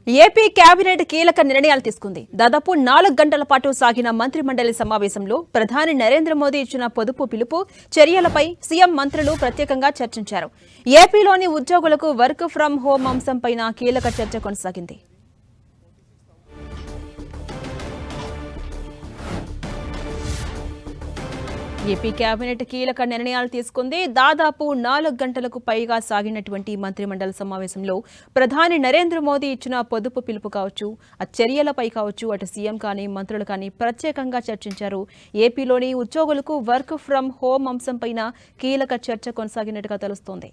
AP cabinet కీలక నిర్ణయాలు తీసుకుంది. దాదాపు 4 గంటల పాటు సాగిన మంత్రిమండలి సమావేశంలో ప్రధాని నరేంద్ర మోదీ ఇచ్చిన పొదుపు పిలుపు చర్యలపై సీఎం మంత్రులు ప్రత్యేకంగా చర్చించారు. ఏపీలోని ఉద్యోగులకు వర్క్ ఫ్రం హోం అంశంపైన కీలక చర్చ కొనసాగింది. ఏపీ కేబినెట్ కీలక నిర్ణయాలు తీసుకుంది. దాదాపు 4 గంటలకు పైగా సాగినటువంటి మంత్రిమండలి సమావేశంలో ప్రధాని నరేంద్ర మోదీ ఇచ్చిన పొదుపు పిలుపు కావచ్చు, ఆ చర్యలపై కావచ్చు, అటు సీఎం కానీ మంత్రులు కానీ ప్రత్యేకంగా చర్చించారు. ఏపీలోని ఉద్యోగులకు వర్క్ ఫ్రం హోం అంశంపైన కీలక చర్చ కొనసాగినట్టుగా తెలుస్తోంది.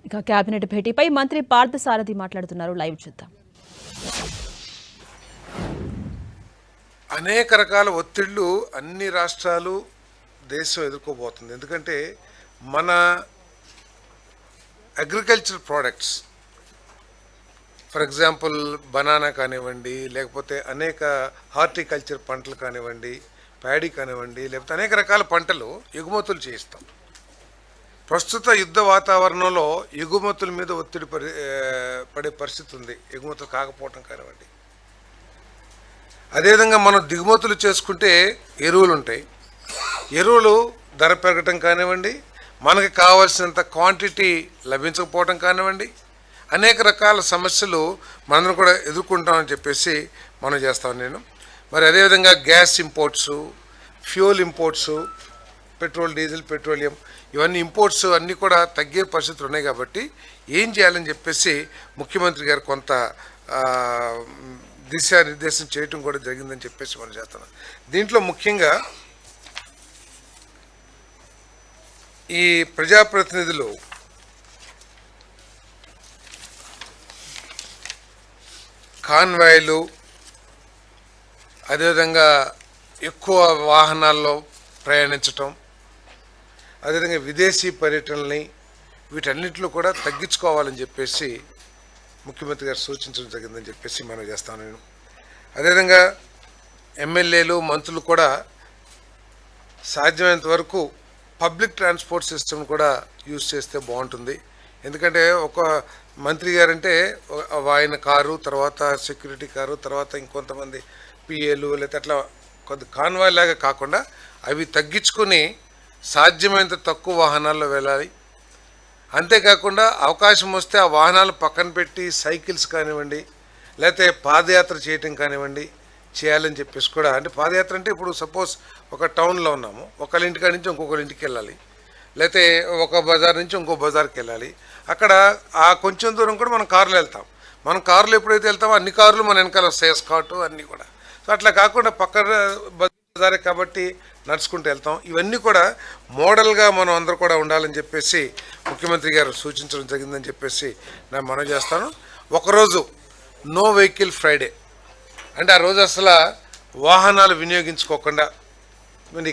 ఇక కేబినెట్ భేటీపై మంత్రి పార్థసారథి మాట్లాడుతున్నారు. లైవ్ చూద్దాం. అనేక రకాల ఒత్తిళ్లు అన్ని రాష్ట్రాలు దేశం ఎదుర్కోబోతుంది. ఎందుకంటే మన agriculture products, for example banana కానివ్వండి, లేకపోతే అనేక హార్టికల్చర్ పంటలు కానివ్వండి, ప్యాడీ కానివ్వండి, లేకపోతే అనేక రకాల పంటలు ఎగుమతులు చేయిస్తాం. ప్రస్తుత యుద్ధ వాతావరణంలో ఎగుమతుల మీద ఒత్తిడి పడే పరిస్థితి ఉంది, ఎగుమతులు కాకపోవటం కానివ్వండి. అదేవిధంగా మనం దిగుమతులు చేసుకుంటే ఎరువులు ఉంటాయి, ఎరువులు ధర పెరగటం కానివ్వండి, మనకి కావాల్సినంత క్వాంటిటీ లభించకపోవటం కానివ్వండి, అనేక రకాల సమస్యలు మనం కూడా ఎదుర్కొంటామని చెప్పేసి మనం చేస్తాం నేను. మరి అదేవిధంగా gas imports, fuel imports, petrol, diesel, petroleum, ఇవన్నీ ఇంపోర్ట్స్ అన్నీ కూడా తగ్గే పరిస్థితులు ఉన్నాయి. కాబట్టి ఏం చేయాలని చెప్పేసి ముఖ్యమంత్రి గారు కొంత దిశానిర్దేశం చేయటం కూడా జరిగిందని చెప్పేసి మనం చేస్తున్నాం. దీంట్లో ముఖ్యంగా ఈ ప్రజాప్రతినిధులు కాన్వాయ్లు, అదేవిధంగా ఎక్కువ వాహనాల్లో ప్రయాణించటం, అదేవిధంగా విదేశీ పర్యటనల్ని, వీటన్నిటిలో కూడా తగ్గించుకోవాలని చెప్పేసి ముఖ్యమంత్రి గారు సూచించడం జరిగిందని చెప్పేసి మనం చేస్తాను నేను. అదేవిధంగా ఎమ్మెల్యేలు, మంత్రులు కూడా సాధ్యమైనంత వరకు పబ్లిక్ ట్రాన్స్పోర్ట్ సిస్టమ్ కూడా యూజ్ చేస్తే బాగుంటుంది. ఎందుకంటే ఒక మంత్రి గారంటే ఆయన కారు, తర్వాత సెక్యూరిటీ కారు, తర్వాత ఇంకొంతమంది పిఏలు, లేకపోతే అట్లా కొద్ది కాన్వాయ్ లాగా కాకుండా అవి తగ్గించుకొని సాధ్యమైనంత తక్కువ వాహనాల్లో వెళ్ళాలి. అంతేకాకుండా అవకాశం వస్తే ఆ వాహనాలు పక్కన పెట్టి సైకిల్స్ కానివ్వండి, లేకపోతే పాదయాత్ర చేయటం కానివ్వండి చేయాలని చెప్పేసి కూడా. అంటే పాదయాత్ర అంటే ఇప్పుడు సపోజ్ ఒక టౌన్లో ఉన్నాము, ఒకళ్ళ ఇంటికాడ నుంచి ఇంకొకరి ఇంటికి వెళ్ళాలి, లేకపోతే ఒక బజార్ నుంచి ఇంకో బజార్కి వెళ్ళాలి. అక్కడ ఆ కొంచెం దూరం కూడా మనం కారులో వెళ్తాం. మనం కారులో ఎప్పుడైతే వెళ్తామో అన్ని కార్లు మన వెనకాల వస్తాయి, స్కాట్ అన్నీ కూడా. సో అట్లా కాకుండా పక్కన బజారే కాబట్టి నడుచుకుంటూ వెళ్తాం. ఇవన్నీ కూడా మోడల్గా మనం అందరూ కూడా ఉండాలని చెప్పేసి ముఖ్యమంత్రి గారు సూచించడం జరిగిందని చెప్పేసి నేను మనవి చేస్తాను. ఒకరోజు నో వెహికల్ ఫ్రైడే అంటే ఆ రోజు అసలు వాహనాలు వినియోగించుకోకుండా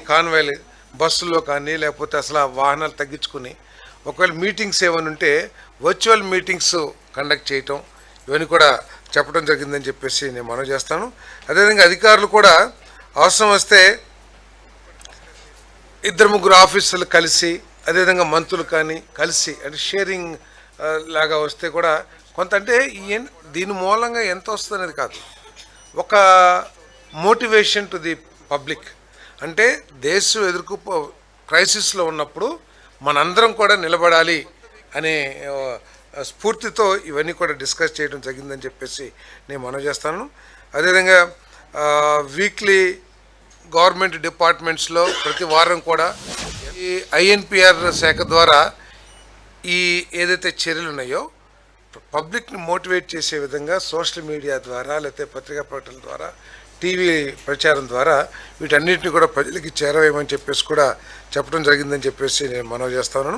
ఈ కాన్వాయ్లు బస్సుల్లో కానీ, లేకపోతే అసలు వాహనాలు తగ్గించుకుని ఒకవేళ మీటింగ్స్ ఏమైనా ఉంటే వర్చువల్ మీటింగ్స్ కండక్ట్ చేయటం, ఇవన్నీ కూడా చెప్పడం జరిగిందని చెప్పేసి నేను మనవి చేస్తాను. అదేవిధంగా అధికారులు కూడా అవసరం వస్తే 2-3 ఆఫీసులు కలిసి, అదేవిధంగా మంత్రులు కానీ కలిసి, అంటే షేరింగ్ లాగా వస్తే కూడా కొంత, అంటే దీని మూలంగా ఎంత వస్తుంది అనేది కాదు, ఒక మోటివేషన్ టు ది పబ్లిక్. అంటే దేశం క్రైసిస్లో ఉన్నప్పుడు మనందరం కూడా నిలబడాలి అనే స్ఫూర్తితో ఇవన్నీ కూడా డిస్కస్ చేయడం జరిగిందని చెప్పేసి నేను మనవి చేస్తాను. అదేవిధంగా వీక్లీ గవర్నమెంట్ డిపార్ట్మెంట్స్లో ప్రతి వారం కూడా ఈ INPR శాఖ ద్వారా ఈ ఏదైతే చర్యలు ఉన్నాయో పబ్లిక్ని మోటివేట్ చేసే విధంగా సోషల్ మీడియా ద్వారా, లేకపోతే పత్రికా ప్రకటనల ద్వారా, టీవీ ప్రచారం ద్వారా వీటన్నిటిని కూడా ప్రజలకి చేరవేయమని చెప్పేసి కూడా చెప్పడం జరిగిందని చెప్పేసి నేను మనవి చేస్తాను.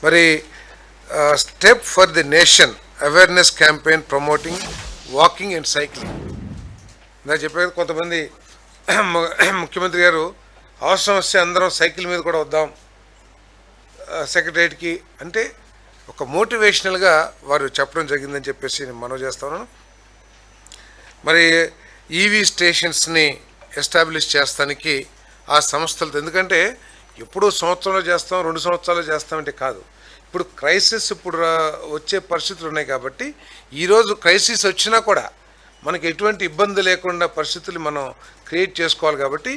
మరి step for the nation awareness campaign promoting walking and cycling. నాకు చెప్పేది కొంతమంది ముఖ్యమంత్రి గారు అవసరం వస్తే అందరం సైకిల్ మీద కూడా వద్దాం సెక్రటరియట్కి అంటే ఒక మోటివేషనల్గా వారు చెప్పడం జరిగిందని చెప్పేసి నేను మనవి చేస్తాను. మరి ఈవీ స్టేషన్స్ని ఎస్టాబ్లిష్ చేస్తానికి ఆ సంస్థలతో, ఎందుకంటే ఎప్పుడూ సంవత్సరంలో చేస్తాం 2 సంవత్సరాలు చేస్తామంటే కాదు, ఇప్పుడు క్రైసిస్ ఇప్పుడు వచ్చే పరిస్థితులు ఉన్నాయి కాబట్టి ఈరోజు క్రైసిస్ వచ్చినా కూడా మనకి ఎటువంటి ఇబ్బంది లేకుండా పరిస్థితులు మనం క్రియేట్ చేసుకోవాలి. కాబట్టి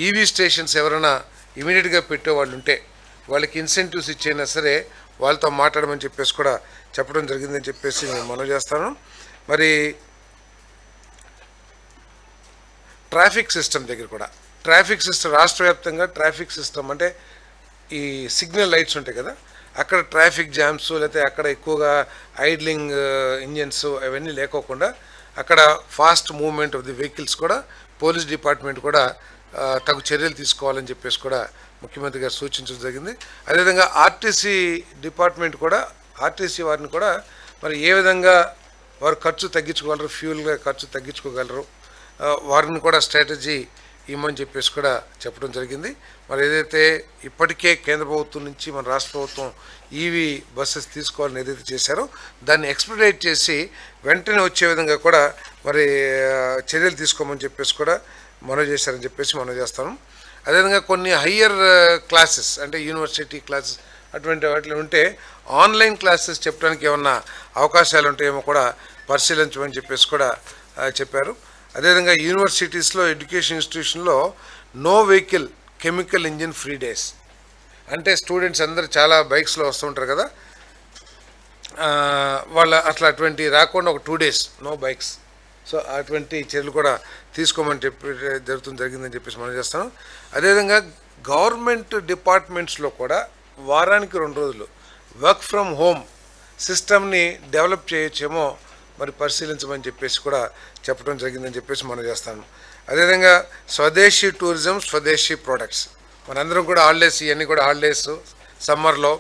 ఈవీ స్టేషన్స్ ఎవరైనా ఇమీడియట్గా పెట్టేవాళ్ళు ఉంటే వాళ్ళకి ఇన్సెంటివ్స్ ఇచ్చైనా సరే వాళ్ళతో మాట్లాడమని చెప్పేసి కూడా చెప్పడం జరిగిందని చెప్పేసి నేను మనవి చేస్తాను. మరి ట్రాఫిక్ సిస్టమ్ దగ్గర కూడా ట్రాఫిక్ సిస్టమ్ రాష్ట్ర వ్యాప్తంగా ట్రాఫిక్ సిస్టమ్ అంటే ఈ సిగ్నల్ లైట్స్ ఉంటాయి కదా, అక్కడ ట్రాఫిక్ జామ్స్ లేకపోతే అక్కడ ఎక్కువగా ఐడ్లింగ్ ఇంజన్స్ అవన్నీ లేకోకుండా అక్కడ fast movement of the vehicles కూడా పోలీస్ డిపార్ట్మెంట్ కూడా తగు చర్యలు తీసుకోవాలని చెప్పేసి కూడా ముఖ్యమంత్రి గారు సూచించడం జరిగింది. అదేవిధంగా ఆర్టీసీ డిపార్ట్మెంట్ కూడా ఆర్టీసీ వారిని కూడా మరి ఏ విధంగా వారు ఖర్చు తగ్గించుకోగలరు, ఫ్యూల్గా ఖర్చు తగ్గించుకోగలరు, వారిని కూడా స్ట్రాటజీ ఇవ్వమని చెప్పేసి కూడా చెప్పడం జరిగింది. మరి ఏదైతే ఇప్పటికే కేంద్ర ప్రభుత్వం నుంచి మన రాష్ట్ర ప్రభుత్వం ఈవీ బస్సెస్ తీసుకోవాలని ఏదైతే చేశారో దాన్ని ఎక్స్పెడిట్ చేసి వెంటనే వచ్చే విధంగా కూడా మరి చర్యలు తీసుకోమని చెప్పేసి కూడా మనవి చేశారని చెప్పేసి మనవి చేస్తాను. అదేవిధంగా కొన్ని హయ్యర్ క్లాసెస్ అంటే యూనివర్సిటీ క్లాసెస్ అటువంటి వాటిలో ఉంటే ఆన్లైన్ క్లాసెస్ చెప్పడానికి ఏమన్నా అవకాశాలు ఉంటాయేమో కూడా పరిశీలించమని చెప్పేసి కూడా చెప్పారు. అదేవిధంగా యూనివర్సిటీస్లో ఎడ్యుకేషన్ ఇన్స్టిట్యూషన్లో no vehicle chemical engine free days అంటే స్టూడెంట్స్ అందరూ చాలా బైక్స్లో వస్తుంటారు కదా, వాళ్ళ అటువంటి రాకుండా ఒక 2 days నో బైక్స్. సో అటువంటి చర్యలు కూడా తీసుకోమని జరిగిందని చెప్పేసి మనం చేస్తాం. అదేవిధంగా గవర్నమెంట్ డిపార్ట్మెంట్స్లో కూడా వారానికి 2 రోజులు వర్క్ ఫ్రమ్ హోమ్ సిస్టమ్ని డెవలప్ చేయొచ్చేమో మరి పరిశీలించమని చెప్పేసి కూడా చెప్పడం జరిగిందని చెప్పేసి మనం చేస్తాను. అదేవిధంగా స్వదేశీ టూరిజం స్వదేశీ ప్రోడక్ట్స్ మనందరం కూడా హాలిడేస్ ఇవన్నీ కూడా హాలిడేస్ సమ్మర్లో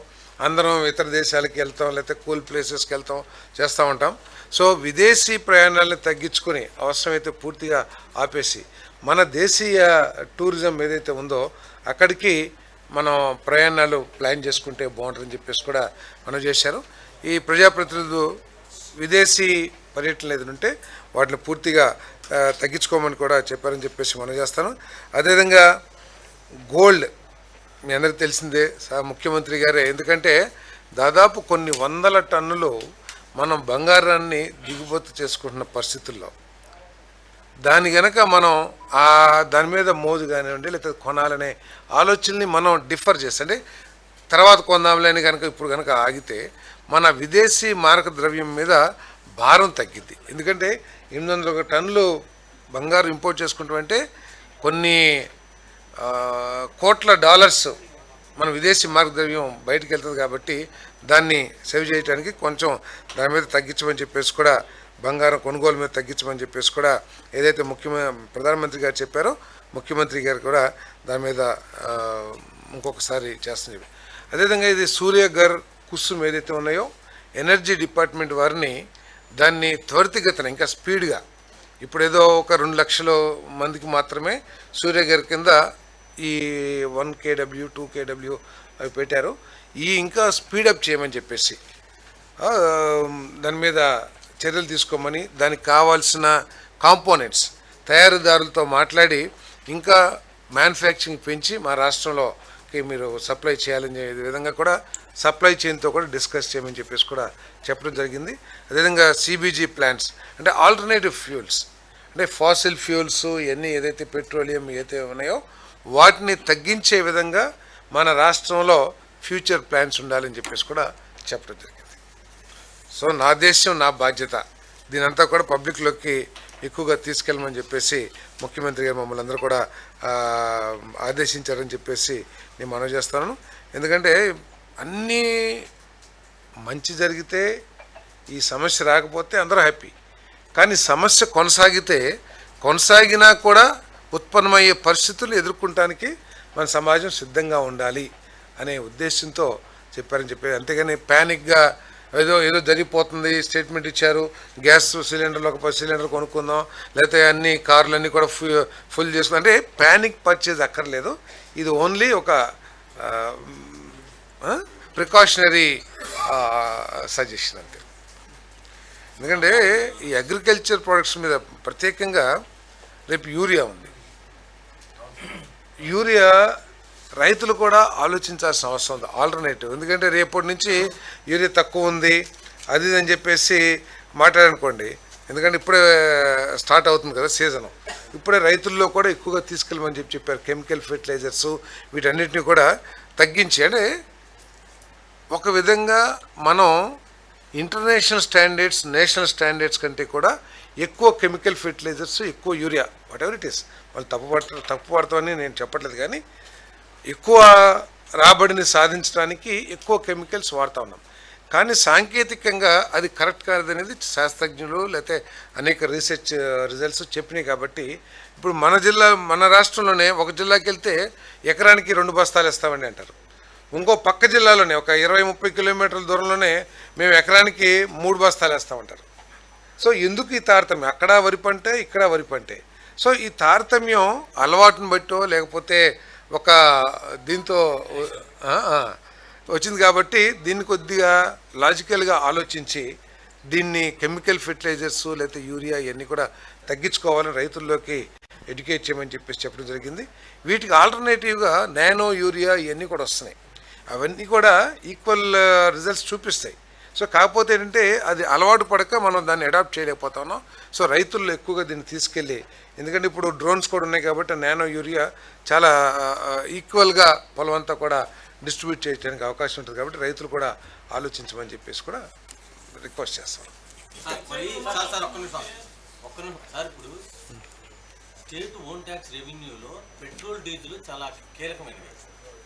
అందరం ఇతర దేశాలకు వెళ్తాం లేకపోతే కూల్ ప్లేసెస్కి వెళ్తాం చేస్తూ ఉంటాం. సో విదేశీ ప్రయాణాలను తగ్గించుకొని అవసరమైతే పూర్తిగా ఆపేసి మన దేశీయ టూరిజం ఏదైతే ఉందో అక్కడికి మనం ప్రయాణాలు ప్లాన్ చేసుకుంటే బాగుంటుందని చెప్పేసి కూడా మనం చేశారు. ఈ ప్రజాప్రతినిధులు విదేశీ పర్యటనలు ఏదైనా ఉంటే వాటిని పూర్తిగా తగ్గించుకోమని కూడా చెప్పారని చెప్పేసి మనం చేస్తాను. అదేవిధంగా గోల్డ్ మీ అందరికీ తెలిసిందే ముఖ్యమంత్రి గారే, ఎందుకంటే దాదాపు కొన్ని 100 టన్నులు మనం బంగారాన్ని దిగుమతి చేసుకుంటున్న పరిస్థితుల్లో దాని కనుక మనం దాని మీద మోజు కానివ్వండి లేకపోతే కొనాలనే ఆలోచనని మనం డిఫర్ చేస్తే అంటే తర్వాత కొందాంలేని కనుక ఇప్పుడు కనుక ఆగితే మన విదేశీ మారక ద్రవ్యం మీద భారం తగ్గిద్ది. ఎందుకంటే 800 టన్నులు బంగారు ఇంపోర్ట్ చేసుకుంటామంటే కొన్ని కోట్ల డాలర్స్ మన విదేశీ మారక ద్రవ్యం బయటకు వెళ్తుంది. కాబట్టి దాన్ని సేవ్ చేయడానికి కొంచెం దాని మీద తగ్గించమని చెప్పేసి కూడా బంగారం కొనుగోలు మీద తగ్గించమని చెప్పేసి కూడా ఏదైతే ప్రధానమంత్రి గారు చెప్పారో ముఖ్యమంత్రి గారు కూడా దాని మీద ఇంకొకసారి చేస్తుంది. అదేవిధంగా ఇది సూర్యఘర్ కుసుమ్ ఏదైతే ఉన్నాయో ఎనర్జీ డిపార్ట్మెంట్ వారిని దాన్ని త్వరితగతిన ఇంకా స్పీడ్గా ఇప్పుడు ఏదో ఒక 2 లక్షల మందికి మాత్రమే సూర్యఘర్ కింద ఈ 1 kW 2 kW అవి పెట్టారు. ఈ ఇంకా స్పీడప్ చేయమని చెప్పేసి దాని మీద చర్యలు తీసుకోమని దానికి కావాల్సిన కాంపోనెంట్స్ తయారీదారులతో మాట్లాడి ఇంకా మ్యానుఫ్యాక్చరింగ్ పెంచి మా రాష్ట్రంలోకి మీరు సప్లై చేయాలని విధంగా కూడా సప్లై చైన్తో కూడా డిస్కస్ చేయమని చెప్పేసి కూడా చెప్పడం జరిగింది. అదేవిధంగా CBG ప్లాంట్స్ అంటే ఆల్టర్నేటివ్ ఫ్యూల్స్ అంటే ఫాసిల్ ఫ్యూల్స్ ఇవన్నీ ఏదైతే పెట్రోలియం ఏదైతే ఉన్నాయో వాటిని తగ్గించే విధంగా మన రాష్ట్రంలో ఫ్యూచర్ ప్లాన్స్ ఉండాలని చెప్పేసి కూడా చెప్పడం జరిగింది. సో నా దేశం నా బాధ్యత దీనంతా కూడా పబ్లిక్లోకి ఎక్కువగా తీసుకెళ్ళమని చెప్పేసి ముఖ్యమంత్రి గారు మమ్మల్ని అందరూ కూడా ఆదేశించారని చెప్పేసి నేను మనవి చేస్తాను. ఎందుకంటే అన్నీ మంచి జరిగితే ఈ సమస్య రాకపోతే అందరూ హ్యాపీ, కానీ సమస్య కొనసాగినా కూడా ఉత్పన్నమయ్యే పరిస్థితులు ఎదుర్కొనడానికి మన సమాజం సిద్ధంగా ఉండాలి అనే ఉద్దేశంతో చెప్పారని చెప్పి, అంతేగాని ప్యానిక్గా ఏదో ఏదో జరిగిపోతుంది, స్టేట్మెంట్ ఇచ్చారు, గ్యాస్ సిలిండర్లు ఒక 10 సిలిండర్ కొనుక్కుందాం, లేకపోతే అన్ని కార్లన్నీ కూడా ఫుల్ చేసుకుందాం అంటే ప్యానిక్ పర్చేజ్ అక్కర్లేదు. ఇది ఓన్లీ ఒక ప్రికాషనరీ సజెషన్ అంతే. ఎందుకంటే ఈ అగ్రికల్చర్ ప్రొడక్ట్స్ మీద ప్రత్యేకంగా రేపు యూరియా ఉంది. యూరియా రైతులు కూడా ఆలోచించాల్సిన అవసరం ఉంది, ఆల్టర్నేటివ్. ఎందుకంటే రేపటి నుంచి యూరియా తక్కువ ఉంది అది అని చెప్పేసి మాట్లాడనుకోండి, ఎందుకంటే ఇప్పుడే స్టార్ట్ అవుతుంది కదా సీజను, ఇప్పుడే రైతుల్లో కూడా ఎక్కువగా తీసుకెళ్ళమని చెప్పారు. కెమికల్ ఫెర్టిలైజర్స్ వీటన్నిటిని కూడా తగ్గించి, అంటే ఒక విధంగా మనం ఇంటర్నేషనల్ స్టాండర్డ్స్ నేషనల్ స్టాండర్డ్స్ కంటే కూడా ఎక్కువ కెమికల్ ఫెర్టిలైజర్స్, ఎక్కువ urea, what ever it is, వాళ్ళు తప్పు పడతామని నేను చెప్పట్లేదు, కానీ ఎక్కువ రాబడిని సాధించడానికి ఎక్కువ కెమికల్స్ వాడుతూ ఉన్నాం. కానీ సాంకేతికంగా అది కరెక్ట్ కాదనేది శాస్త్రజ్ఞులు లేకపోతే అనేక రీసెర్చ్ రిజల్ట్స్ చెప్పినాయి. కాబట్టి ఇప్పుడు మన రాష్ట్రంలోనే ఒక జిల్లాకి వెళ్తే ఎకరానికి 2 బస్తాలు ఇస్తామండి అంటారు. ఇంకో పక్క జిల్లాలోనే ఒక 20-30 కిలోమీటర్ల దూరంలోనే మేము ఎకరానికి 3 బస్తాలు వేస్తామంటారు. సో ఎందుకు ఈ తారతమ్యం? అక్కడ వరి పంటే, ఇక్కడ వరి పంటే. సో ఈ తారతమ్యం అలవాటును బట్టో లేకపోతే ఒక దీంతో వచ్చింది. కాబట్టి దీన్ని కొద్దిగా లాజికల్గా ఆలోచించి దీన్ని కెమికల్ ఫెర్టిలైజర్స్ లేకపోతే యూరియా ఇవన్నీ కూడా తగ్గించుకోవాలని రైతుల్లోకి ఎడ్యుకేట్ చేయమని చెప్పడం జరిగింది. వీటికి ఆల్టర్నేటివ్గా నానో యూరియా ఇవన్నీ కూడా వస్తున్నాయి. అవన్నీ కూడా ఈక్వల్ రిజల్ట్స్ చూపిస్తాయి. సో కాకపోతే ఏంటంటే అది అలవాటు పడక మనం దాన్ని అడాప్ట్ చేయలేకపోతా ఉన్నాం. సో రైతుల్లో ఎక్కువగా దీన్ని తీసుకెళ్ళి, ఎందుకంటే ఇప్పుడు డ్రోన్స్ కూడా ఉన్నాయి కాబట్టి నానో యూరియా చాలా ఈక్వల్గా పొలం అంతా కూడా డిస్ట్రిబ్యూట్ చేయడానికి అవకాశం ఉంటుంది. కాబట్టి రైతులు కూడా ఆలోచించమని చెప్పేసి కూడా రిక్వెస్ట్ చేస్తాం. ఇప్పుడు స్టేట్ ఓన్ ట్యాక్స్ రెవెన్యూలో పెట్రోల్ డీజిల్ చాలా కీలకమైనవి.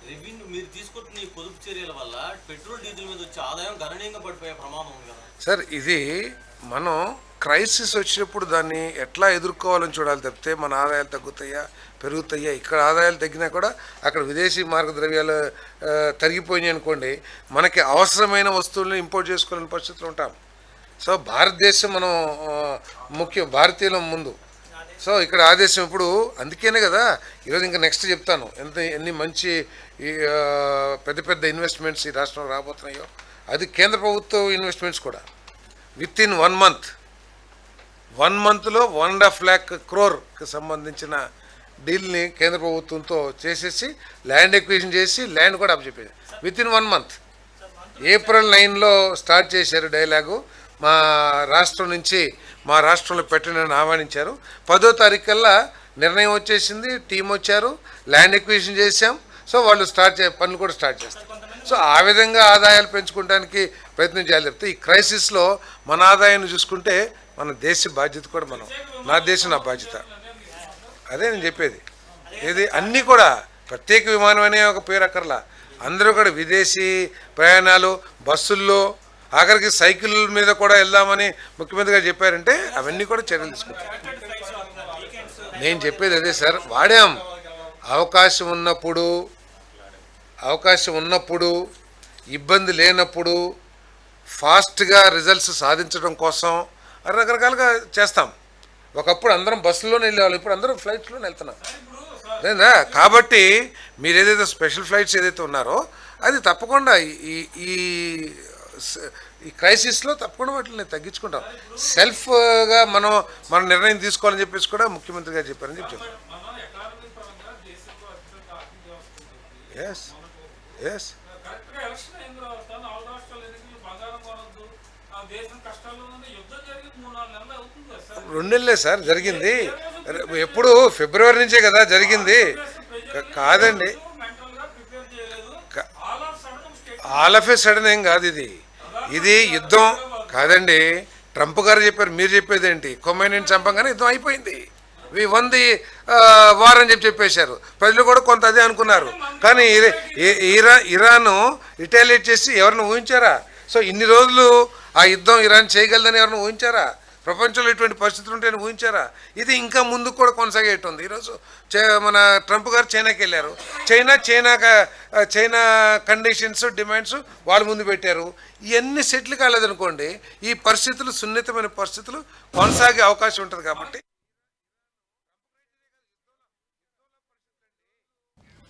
రెవెన్యూ మీరు తీసుకుంటున్న ఈ పొదుపు చర్యల వల్ల పెట్రోల్ డీజిల్ మీద వచ్చే ఆదాయం గణనీయంగా పడిపోయే ప్రమాదం ఉంది కదా సార్. ఇది మనం క్రైసిస్ వచ్చినప్పుడు దాన్ని ఎట్లా ఎదుర్కోవాలని చూడాలి తప్పితే మన ఆదాయాలు తగ్గుతాయా పెరుగుతాయా. ఇక్కడ ఆదాయాలు తగ్గినా కూడా అక్కడ విదేశీ మార్గద్రవ్యాలు తరిగిపోయినాయి అనుకోండి, మనకి అవసరమైన వస్తువులను ఇంపోర్ట్ చేసుకోవాలని పరిస్థితులు ఉంటాం. సో భారతదేశం మనం ముఖ్యం, భారతీయుల ముందు. సో ఇక్కడ ఆదేశం ఇప్పుడు అందుకేనే కదా ఈరోజు ఇంకా నెక్స్ట్ చెప్తాను ఎన్ని మంచి పెద్ద పెద్ద ఇన్వెస్ట్మెంట్స్ ఈ రాష్ట్రంలో రాబోతున్నాయో. అది కేంద్ర ప్రభుత్వ ఇన్వెస్ట్మెంట్స్ కూడా with in 1 month 1.5 lakh crore సంబంధించిన డీల్ని కేంద్ర ప్రభుత్వంతో చేసేసి ల్యాండ్ ఎక్విజిషన్ చేసి ల్యాండ్ కూడా అప్పచెప్పారు విత్ ఇన్ 1 month. April 9లో స్టార్ట్ చేశారు డైలాగు. మా రాష్ట్రం నుంచి మా రాష్ట్రంలో పెట్టినని ఆహ్వానించారు. 10వ తారీఖు కల్లా నిర్ణయం వచ్చేసింది, టీం వచ్చారు, ల్యాండ్ ఎక్విజిషన్ చేశాం. సో వాళ్ళు పనులు కూడా స్టార్ట్ చేస్తారు. సో ఆ విధంగా ఆదాయాలు పెంచుకోవడానికి ప్రయత్నం చేయాలి తప్పితే ఈ క్రైసిస్లో మన ఆదాయాన్ని చూసుకుంటే మన దేశ బాధ్యత కూడా నా దేశం నా బాధ్యత. అదే నేను చెప్పేది. ఇది అన్నీ కూడా ప్రత్యేక విమానం అనే ఒక పేరు అక్కర్లా, అందరూ కూడా విదేశీ ప్రయాణాలు బస్సుల్లో ఆఖరికి సైకిల్ మీద కూడా వెళ్దామని ముఖ్యమంత్రి గారు చెప్పారంటే అవన్నీ కూడా చర్యలు తీసుకుంటాం. నేను చెప్పేది అదే సార్, వాడాం. అవకాశం ఉన్నప్పుడు ఇబ్బంది లేనప్పుడు ఫాస్ట్గా రిజల్ట్స్ సాధించడం కోసం రకరకాలుగా చేస్తాం. ఒకప్పుడు అందరం బస్సులోనే వెళ్ళేవాళ్ళు, ఇప్పుడు అందరం ఫ్లైట్స్లోనే వెళ్తున్నాం లేదా. కాబట్టి మీరు ఏదైతే స్పెషల్ ఫ్లైట్స్ ఏదైతే ఉన్నారో అది తప్పకుండా ఈ క్రైసిస్లో తప్పకుండా వాటిని తగ్గించుకుంటాం. సెల్ఫ్గా మన నిర్ణయం తీసుకోవాలని చెప్పేసి కూడా ముఖ్యమంత్రి గారు చెప్పారని చెప్పారు. ఎస్ ఎస్ 2 నెలలే సార్ జరిగింది. ఎప్పుడు ఫిబ్రవరి నుంచే కదా జరిగింది. కాదండి, ఆల్ ఆఫ్ ఏ సడన్ ఏం కాదు ఇది యుద్ధం కాదండి. ట్రంప్ గారు చెప్పారు, మీరు చెప్పేది ఏంటి? కొమైనీని చంపగానే యుద్ధం అయిపోయింది, వి వన్ ది వార్ అని చెప్పేశారు. ప్రజలు కూడా కొంత అదే అనుకున్నారు. కానీ ఇరాన్ రిటాలియేట్ చేసి ఎవరిని ఊహించారా? సో ఇన్ని రోజులు ఆ యుద్ధం ఇరాన్ చేయగలదని ఎవరిని ఊహించారా? ప్రపంచంలో ఇటువంటి పరిస్థితులు ఉంటాయని ఊహించారా? ఇది ఇంకా ముందుకు కూడా కొనసాగేటుంది. ఈరోజు మన ట్రంప్ గారు చైనాకి వెళ్ళారు. చైనా కండిషన్స్ డిమాండ్స్ వాళ్ళ ముందు పెట్టారు. ఇవన్నీ సెటిల్ కాలేదనుకోండి, ఈ పరిస్థితులు సున్నితమైన పరిస్థితులు కొనసాగే అవకాశం ఉంటుంది. కాబట్టి